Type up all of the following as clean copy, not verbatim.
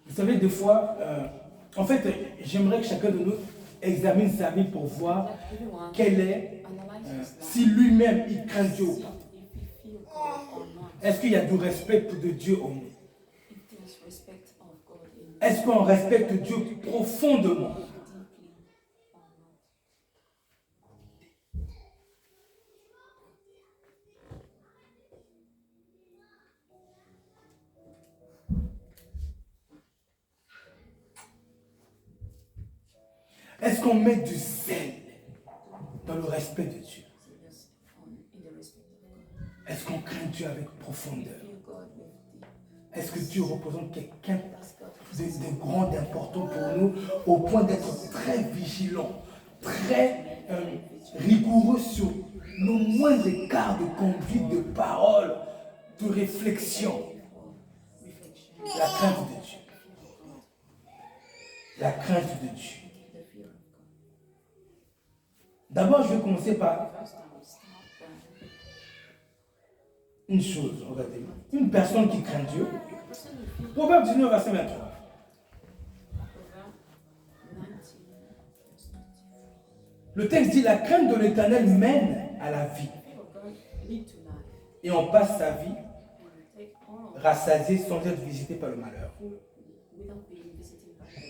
Vous savez, des fois, en fait, j'aimerais que chacun de nous examine sa vie pour voir quel est, si lui-même il craint Dieu ou pas. Est-ce qu'il y a du respect de Dieu en nous? Est-ce qu'on respecte Dieu profondément? Est-ce qu'on met du zèle dans le respect de Dieu? Est-ce qu'on craint Dieu avec profondeur? Est-ce que Dieu représente quelqu'un de grand, d'important pour nous, au point d'être très vigilant, très rigoureux sur nos moindres écarts de conduite, de parole, de réflexion? La crainte de Dieu. La crainte de Dieu. D'abord, je vais commencer par une chose, regardez. Une personne qui craint Dieu. Proverbe 19, verset 23. Le texte dit, la crainte de l'Éternel mène à la vie. Et on passe sa vie rassasié sans être visité par le malheur.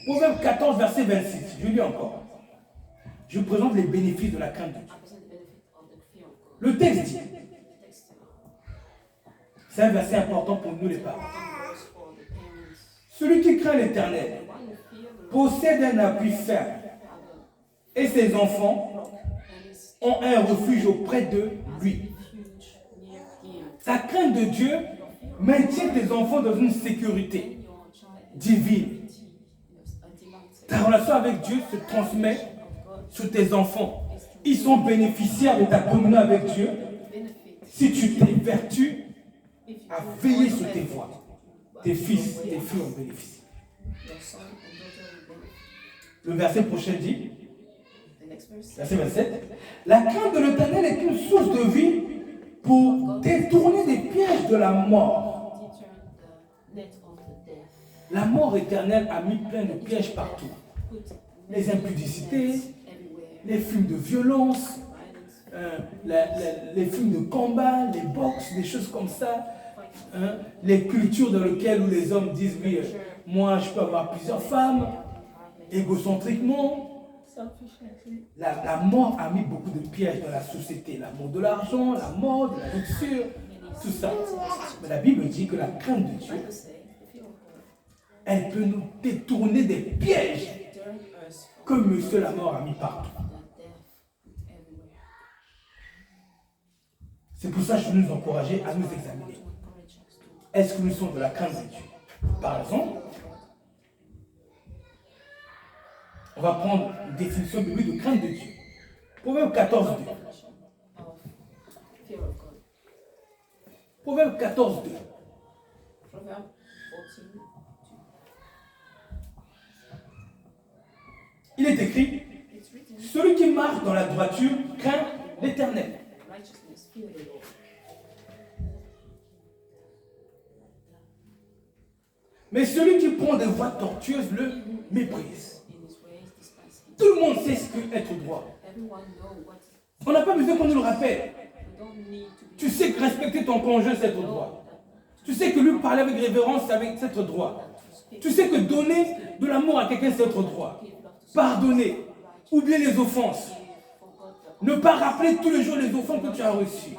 Proverbe 14, verset 26. Je lis encore. Je présente les bénéfices de la crainte de Dieu. Le texte dit, c'est un verset important pour nous les parents. Celui qui craint l'Éternel possède un appui ferme et ses enfants ont un refuge auprès de lui. La crainte de Dieu maintient tes enfants dans une sécurité divine. Ta relation avec Dieu se transmet sur tes enfants. Ils sont bénéficiaires de ta communion avec Dieu si tu t'évertues à veiller sur tes voies. Tes fils, tes filles en bénéficient. Le verset prochain dit, verset 27, la crainte de l'Éternel est une source de vie pour détourner des pièges de la mort. La mort éternelle a mis plein de pièges partout. Les impudicités, les films de violence, les films de combat, les box, des choses comme ça. Les cultures dans lesquelles où les hommes disent, oui, moi je peux avoir plusieurs femmes, égocentriquement. La mort a mis beaucoup de pièges dans la société. La mort de l'argent, la mort de la luxure, tout ça. Mais la Bible dit que la crainte de Dieu, elle peut nous détourner des pièges que Monsieur la mort a mis partout. C'est pour ça que je veux nous encourager à nous examiner. Est-ce que nous sommes de la crainte de Dieu? Par exemple, on va prendre une définition biblique de crainte de Dieu. Proverbe 14, 2. Proverbe 14, 2. Il est écrit, celui qui marche dans la droiture craint l'Éternel. Mais celui qui prend des voies tortueuses le méprise. Tout le monde sait ce qu'est être droit. On n'a pas besoin qu'on nous le rappelle. Tu sais que respecter ton conjoint, c'est être droit. Tu sais que lui parler avec révérence, c'est être droit. Tu sais que donner de l'amour à quelqu'un, c'est être droit. Pardonner, oublier les offenses. Ne pas rappeler tous les jours les offenses que tu as reçues.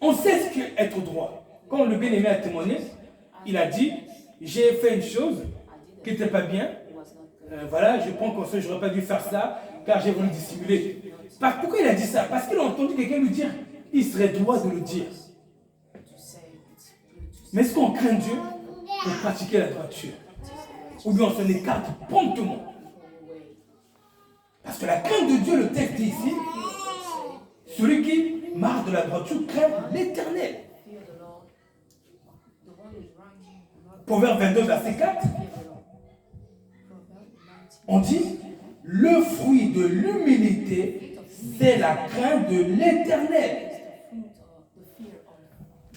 On sait ce qu'est être droit. Quand le bien-aimé a témoigné, il a dit, j'ai fait une chose qui n'était pas bien. Voilà, je prends conscience, je n'aurais pas dû faire ça, car j'ai voulu dissimuler. Pourquoi il a dit ça? Parce qu'il a entendu quelqu'un lui dire, il serait droit de le dire. Mais est-ce qu'on craint Dieu pour pratiquer la droiture? Ou bien on s'en écarte promptement? Parce que la crainte de Dieu, le texte dit ici, celui qui marche de la droiture craint l'Éternel. Proverbe 22, verset 4. On dit, le fruit de l'humilité, c'est la crainte de l'Éternel.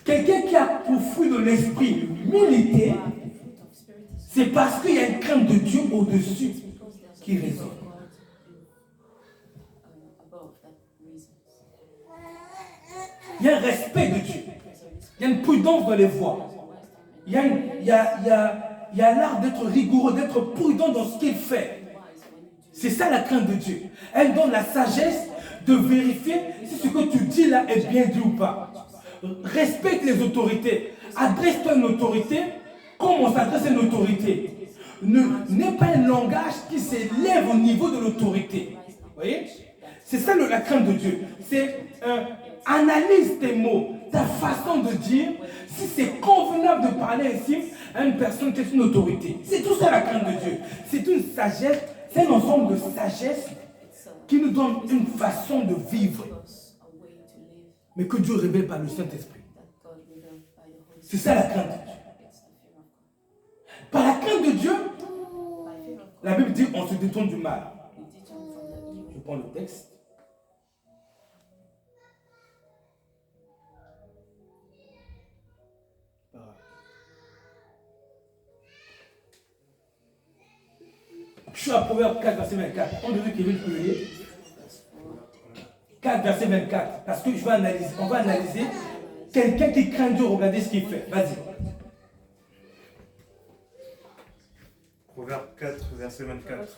Quelqu'un qui a pour fruit de l'esprit l'humilité, c'est parce qu'il y a une crainte de Dieu au-dessus qui résonne. Il y a un respect de Dieu. Il y a une prudence dans les voies. Il y a l'art d'être rigoureux, d'être prudent dans ce qu'il fait. C'est ça la crainte de Dieu. Elle donne la sagesse de vérifier si ce que tu dis là est bien dit ou pas. Respecte les autorités. Adresse-toi à une autorité comme on s'adresse à une autorité. N'aie pas un langage qui s'élève au niveau de l'autorité. Vous voyez? C'est ça la crainte de Dieu. C'est analyse tes mots, ta façon de dire, si c'est convenable de parler ainsi à une personne qui est une autorité. C'est tout ça la crainte de Dieu. C'est une sagesse, c'est un ensemble de sagesse qui nous donne une façon de vivre, mais que Dieu révèle par le Saint-Esprit. C'est ça la crainte de Dieu. Par la crainte de Dieu, la Bible dit on se détourne du mal. Je prends le texte. Je suis à Proverbe 4, verset 24. On devait qu'il veut le lire. 4, verset 24. Parce que on va analyser quelqu'un qui craint Dieu, regardez ce qu'il fait. Vas-y. Proverbe 4, verset 24.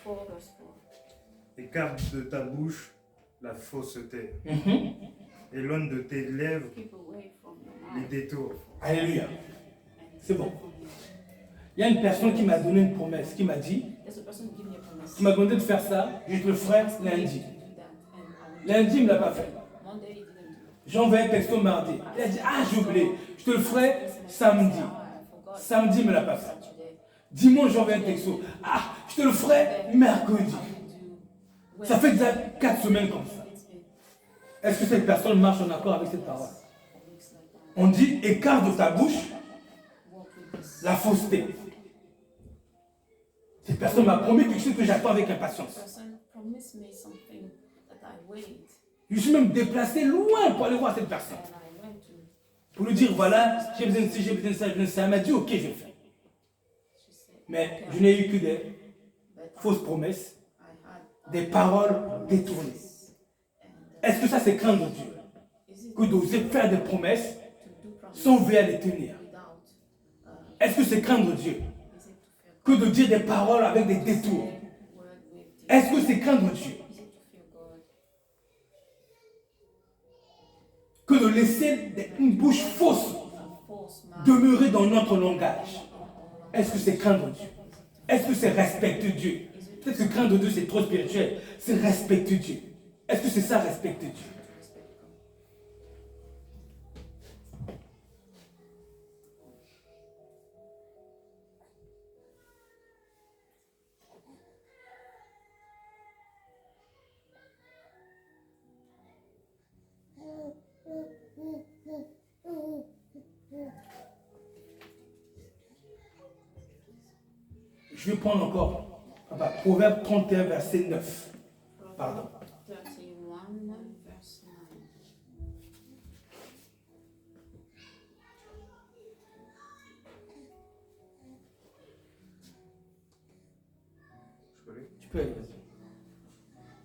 Écarte de ta bouche la fausseté. Éloigne de tes lèvres les détours. Alléluia. C'est bon. Il y a une personne qui m'a donné une promesse, qui m'a dit, qui m'a demandé de faire ça, je te le ferai lundi. Lundi, il ne me l'a pas fait. J'ai envoyé un texto mardi. Il a dit, ah, j'ai oublié, je te le ferai samedi. Samedi, il ne me l'a pas fait. Dimanche, j'ai envoyé un texto, ah, je te le ferai mercredi. Ça fait déjà 4 semaines comme ça. Est-ce que cette personne marche en accord avec cette parole? On dit, écarte de ta bouche la fausseté. Cette personne m'a promis quelque chose que j'attends avec impatience. Je suis même déplacé loin pour aller voir cette personne. Pour lui dire, voilà, j'ai besoin de ci, j'ai besoin de ça, j'ai besoin de ça. Elle m'a dit, ok, je fais. Mais je n'ai eu que des fausses promesses, des paroles détournées. Est-ce que ça, c'est craindre Dieu? Que d'oser faire des promesses sans veiller à les tenir. Est-ce que c'est craindre Dieu? Que de dire des paroles avec des détours. Est-ce que c'est craindre Dieu? Que de laisser une bouche fausse demeurer dans notre langage. Est-ce que c'est craindre Dieu? Est-ce que c'est respecter Dieu? Peut-être que craindre Dieu c'est trop spirituel. C'est respecter Dieu. Est-ce que c'est ça respecter Dieu? Je vais prendre encore Proverbe 31, verset 9. Pardon. Tu peux aller.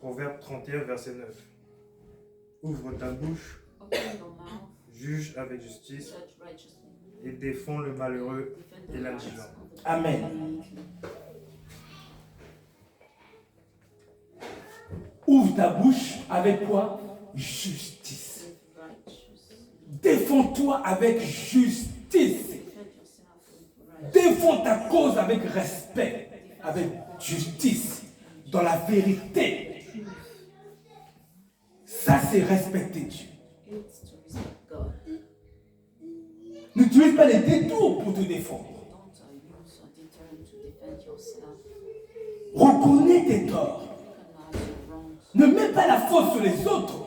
Proverbe 31, verset 9. Ouvre ta bouche, juge avec justice et défends le malheureux et l'indigent. Amen. Ouvre ta bouche avec quoi? Justice. Défends-toi avec justice. Défends ta cause avec respect, avec justice, dans la vérité. Ça, c'est respecter Dieu. N'utilise pas les détours pour te défendre. Reconnais tes torts. Ne mets pas la faute sur les autres.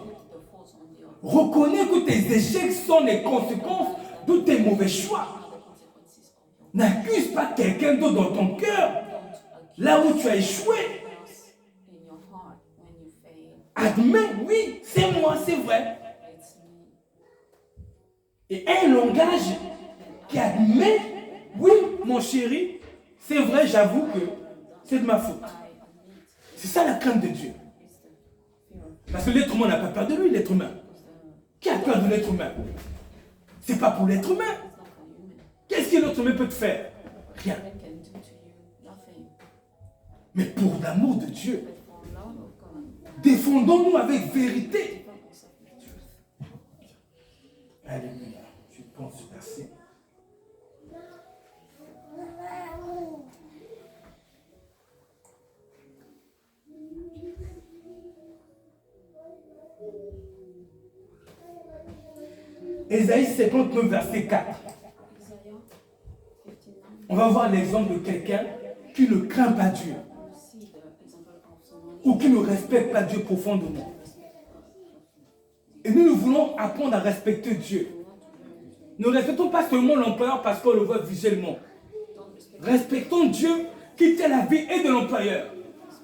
Reconnais que tes échecs sont les conséquences de tes mauvais choix. N'accuse pas quelqu'un d'autre dans ton cœur, là où tu as échoué. Admets, oui, c'est moi, c'est vrai. Et un langage qui admet, oui, mon chéri, c'est vrai, j'avoue que c'est de ma faute. C'est ça la crainte de Dieu. Parce que l'être humain n'a pas peur de lui, l'être humain. Qui a peur de l'être humain? C'est pas pour l'être humain. Qu'est-ce que l'être humain peut te faire? Rien. Mais pour l'amour de Dieu, défendons-nous avec vérité. Alléluia. Je pense ce verset. Ésaïe 59, verset 4. On va voir l'exemple de quelqu'un qui ne craint pas Dieu ou qui ne respecte pas Dieu profondément. Et nous voulons apprendre à respecter Dieu. Ne respectons pas seulement l'employeur parce qu'on le voit visuellement. Respectons Dieu qui tient la vie et de l'employeur,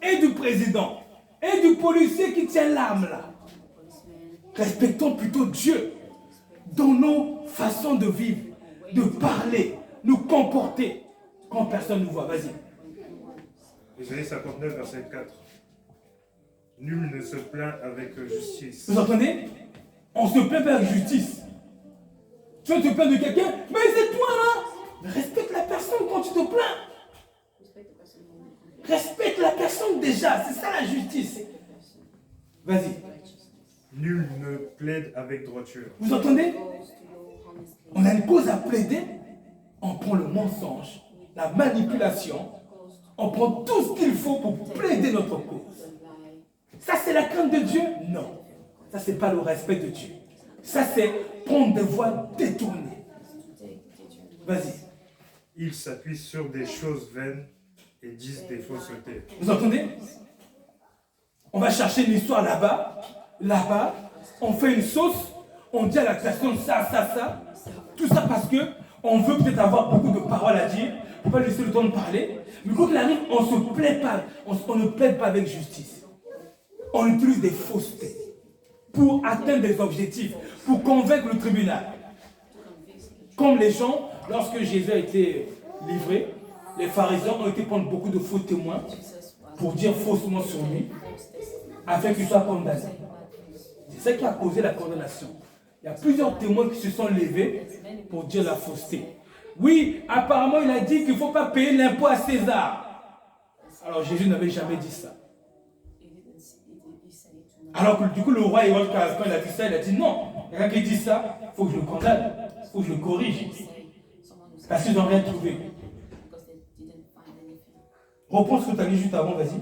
et du président, et du policier qui tient l'arme là. Respectons plutôt Dieu dans nos façons de vivre, de parler, nous comporter quand personne ne nous voit. Vas-y. Ésaïe 59, verset 4. Nul ne se plaint avec justice. Vous entendez? On se plaint pas avec justice. Tu vas te plaindre de quelqu'un, mais c'est toi là. Mais respecte la personne quand tu te plains. Respecte la personne déjà, c'est ça la justice. Vas-y. Nul ne plaide avec droiture. Vous entendez? On a une cause à plaider, on prend le mensonge, la manipulation, on prend tout ce qu'il faut pour plaider notre cause. Ça c'est la crainte de Dieu? Non. Ça c'est pas le respect de Dieu. Ça c'est prendre des voies détournées. Vas-y. Ils s'appuient sur des choses vaines et disent des faussetés. Vous entendez? On va chercher une histoire là-bas, on fait une sauce, on dit à la personne ça. Tout ça parce que on veut peut-être avoir beaucoup de paroles à dire, on ne peut pas laisser le temps de parler. Mais quand il arrive, on ne se plaît pas, on ne plaide pas avec justice. On utilise des faussetés pour atteindre des objectifs, pour convaincre le tribunal. Comme les gens, lorsque Jésus a été livré, les pharisiens ont été prendre beaucoup de faux témoins pour dire faussement sur lui, afin qu'il soit condamné. C'est ça qui a causé la condamnation. Il y a plusieurs témoins qui se sont levés pour dire la fausseté. Oui, apparemment, il a dit qu'il ne faut pas payer l'impôt à César. Alors Jésus n'avait jamais dit ça. Alors que du coup, le roi Hérode, quand il a dit ça, il a dit non. Quelqu'un qui dit ça, il faut que je le condamne, il faut que je le corrige. Parce qu'ils n'ont rien trouvé. Reprends ce que tu as dit juste avant, vas-y.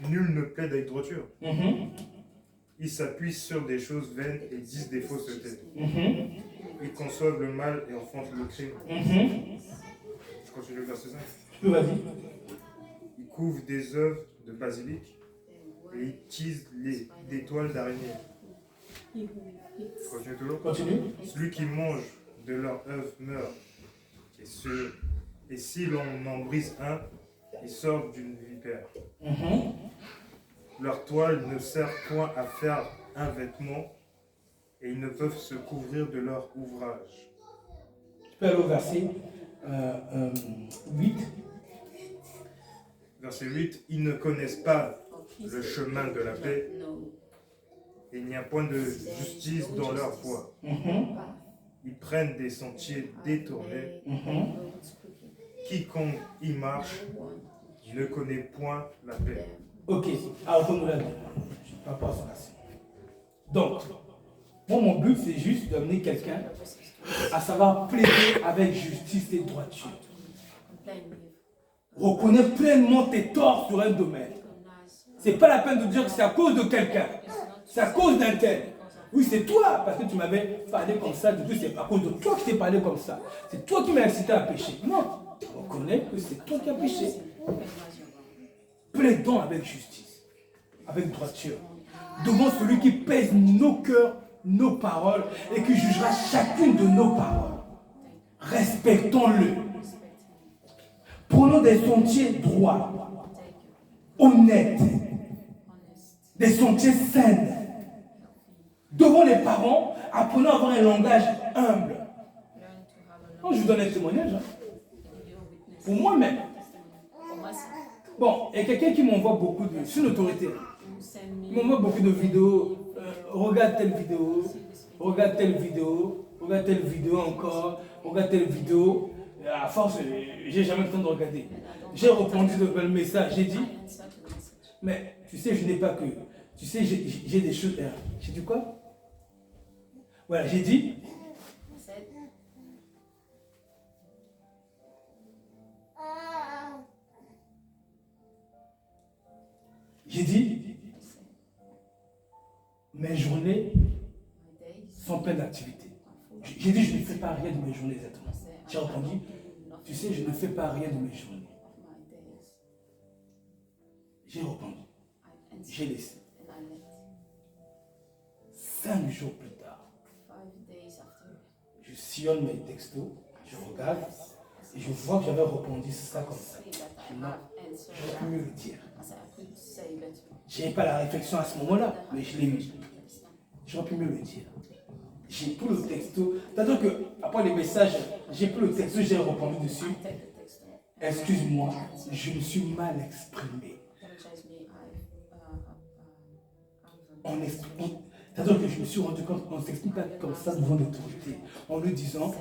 Nul ne plaide avec droiture. Ils s'appuient sur des choses vaines et disent des faussetés. Ils conçoivent le mal et enfantent le crime. Je continue le verset 5. Tu peux, vas-y. Ils couvrent des œuvres de basilic et ils tisent des toiles d'araignée. Je continue toujours. Continue. Celui qui mange de leur œuvre meurt. Et si l'on en brise un, il sort d'une vipère. Leur toile ne sert point à faire un vêtement et ils ne peuvent se couvrir de leur ouvrage. Tu peux aller au verset 8. Verset 8. Ils ne connaissent pas le chemin de la paix et il n'y a point de justice dans leur voie. Ils prennent des sentiers détournés. Quiconque y marche ne connaît point la paix. Ok, alors on nous l'a dit. Je ne parle pas ça. Donc, moi, mon but, c'est juste d'amener quelqu'un à savoir plaider avec justice et droiture. Reconnais pleinement tes torts sur un domaine. Ce n'est pas la peine de dire que c'est à cause de quelqu'un. C'est à cause d'un tel. Oui, c'est toi, parce que tu m'avais parlé comme ça. Du coup, c'est à cause de toi que je t'ai parlé comme ça. C'est toi qui m'as incité à pécher. Non, reconnais que c'est toi qui as péché. Plaidons avec justice, avec droiture, devant celui qui pèse nos cœurs, nos paroles et qui jugera chacune de nos paroles. Respectons-le. Prenons des sentiers droits, honnêtes, des sentiers sains, Devant les parents, apprenons à avoir un langage humble. Non, je vous donne un témoignage. Hein. Pour moi-même. Bon, il y a quelqu'un qui m'envoie beaucoup de... C'est une autorité. Il m'envoie beaucoup de vidéos. Regarde telle vidéo. Regarde telle vidéo. Regarde telle vidéo encore. Regarde telle vidéo. À force, j'ai jamais le temps de regarder. J'ai répondu le message. J'ai dit, mais tu sais, je n'ai pas que... Tu sais, j'ai des choses... J'ai dit quoi? Voilà, j'ai dit... J'ai dit, mes journées sont pleines d'activités. J'ai dit, je ne fais pas rien de mes journées exactement. J'ai répondu, tu sais, je ne fais pas rien de mes journées. J'ai répondu, j'ai laissé. 5 jours plus tard, je sillonne mes textos, je regarde et je vois que j'avais répondu ça comme ça. Non, j'aurais pu mieux le dire. Je n'avais pas la réflexion à ce moment-là, mais je l'ai mis. J'aurais pu mieux le dire. J'ai pris le texto. C'est-à-dire que, après les messages, j'ai pris le texto, j'ai répondu dessus. Excuse-moi, je me suis mal exprimé. C'est-à-dire que je me suis rendu compte qu'on ne s'exprime pas comme ça devant l'autorité. En lui disant,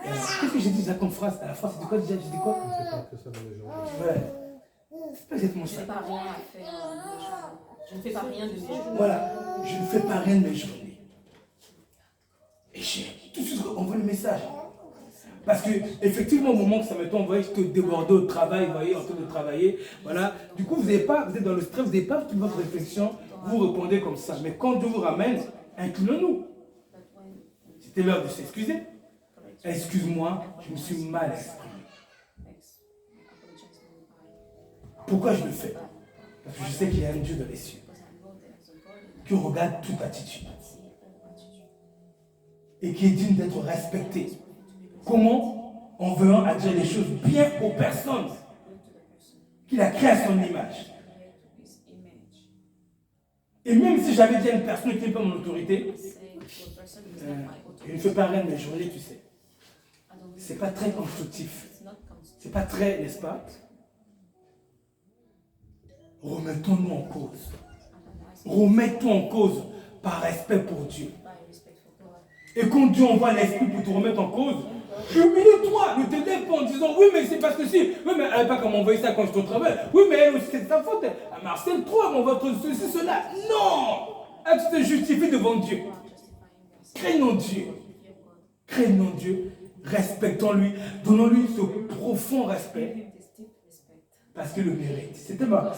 qu'est-ce que j'ai dit déjà comme phrase? À la phrase, c'était quoi déjà? J'ai dit quoi? Ouais. C'est pas exactement ça. Je ne fais pas rien de mes journées. Voilà, je ne fais pas rien de mes journées. Et j'ai tout de suite envoyé le message. Parce que, effectivement, au moment que ça m'est envoyé, j'étais débordé au travail, vous voyez, en train de travailler. Voilà. Du coup, vous êtes dans le stress, vous n'avez pas toute votre réflexion, vous répondez comme ça. Mais quand Dieu vous ramène, inclinons-nous. C'était l'heure de s'excuser. Excuse-moi, je me suis mal exprimé. Pourquoi je le fais? Parce que je sais qu'il y a un Dieu dans les cieux qui regarde toute attitude et qui est digne d'être respecté. Comment? En venant à dire les choses bien aux personnes qu'il a créées à son image. Et même si j'avais dit à une personne qui n'est pas mon autorité, je ne fais pas rien de mes journées, tu sais. C'est pas très constructif. C'est pas très, n'est-ce pas? Remettons-nous en cause. Remettons en cause par respect pour Dieu. Et quand Dieu envoie l'esprit pour te remettre en cause, humilie-toi, ne te lève pas en disant oui, mais c'est parce que si, oui, mais elle n'avait pas comment envoyer ça quand je te travaille. Oui, mais elle aussi, c'est sa faute. Elle marcelle trop, elle m'envoie ceci, cela. Non! Elle te justifie devant Dieu. Craignons Dieu. Craignons Dieu. Respectons-lui. Donnons-lui ce profond respect. Parce qu'il le mérite. C'était ma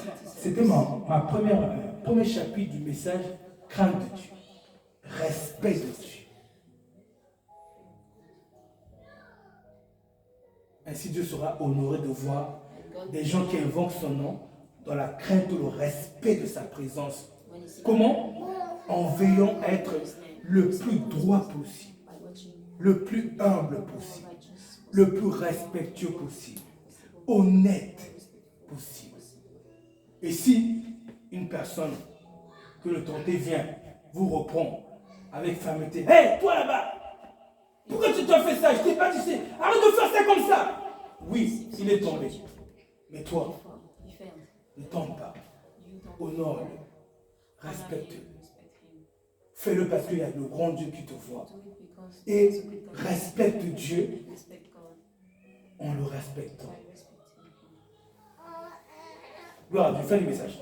premier chapitre du message, crainte de Dieu. Respect de Dieu. Ainsi Dieu sera honoré de voir des gens qui invoquent son nom dans la crainte ou le respect de sa présence. Comment? En veillant à être le plus droit possible, le plus humble possible, le plus respectueux possible, honnête possible. Et si une personne que l'autorité vient vous reprend avec fermeté, « Hey, toi là-bas, pourquoi tu t'as fait ça? Je t'ai pas dit, arrête de faire ça comme ça! » Oui, il est tombé. Mais toi, ne tombe pas. Honore-le. Respecte-le. Fais-le parce qu'il y a le grand Dieu qui te voit. Et respecte Dieu en le respectant. Gloire à Dieu. Fais le message.